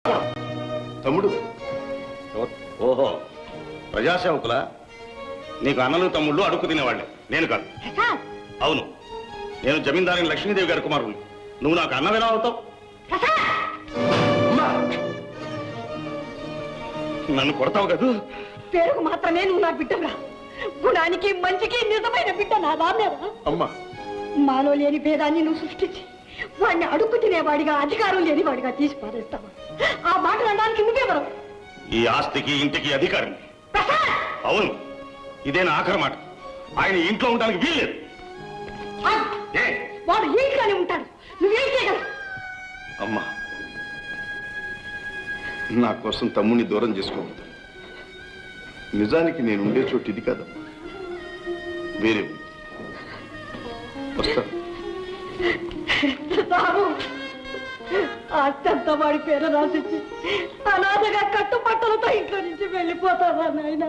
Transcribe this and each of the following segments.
తమ్ముడు. ఓహో, ప్రజాసేవకులా? నీకు అన్నలు తమ్ముళ్ళు అడుక్కు తినేవాళ్ళే, నేను కాదు. అవును, నేను జమీందారిని లక్ష్మీదేవి గారి కుమారుని. నువ్వు నాకు అన్నవేనా అవుతావు? నన్ను కొడతావు కదా? పేరుకు మాత్రమే నువ్వు నా బిడ్డరా, గుణానికి మంచికి నిజమైన బిడ్డ నా దాన్నేరా. అమ్మా, మాలో లేని భేదాన్ని నువ్వు సృష్టించి వాడిని అడుక్కు తినేవాడిగా, అధికారం లేనివాడిగా తీసి పారేస్తావా? ఆ మాటలు అనడానికి నువ్వెవరు? ఈ ఆస్తికి ఇంటికి అధికారం. అవును, ఇదే నా ఆఖరి మాట. ఆయన ఇంట్లో ఉండడానికి వీల్లేదు. వాడు ఇంట్లోనే ఉంటాడు, నువ్వేం చేయగలవు? అమ్మా, నా కోసం తమ్ముడిని దూరం చేసుకోవద్దు. నిజానికి నేను ఉండే చోటు ఇది కాదు, వేరే ఉంది. వస్తా. ఆస్తంతా వాడి పేరు రాసిచ్చి అనాథగా కట్టుపట్టలతో ఇంట్లో నుంచి వెళ్ళిపోతావా నాయన?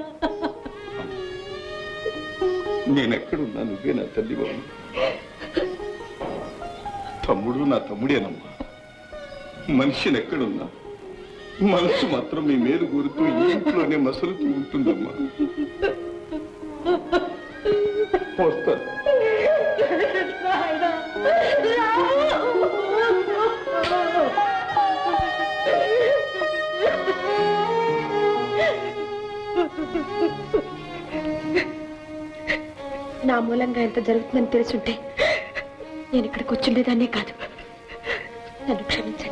నేనెక్కడున్నా నువ్వే నా తల్లి బాబు. తమ్ముడు నా తమ్ముడేనమ్మా. మనిషిని ఎక్కడున్నా మనసు మాత్రం మీ మేలు కోరుతూ ఈ ఇంట్లోనే మసలుతూ ఉంటుందమ్మా. వస్తా. నా మూలంగా ఎంత జరుగుతుందని తెలుసుంటే నేను ఇక్కడికి వచ్చిండేదాన్నే కాదు. నన్ను క్షమించండి.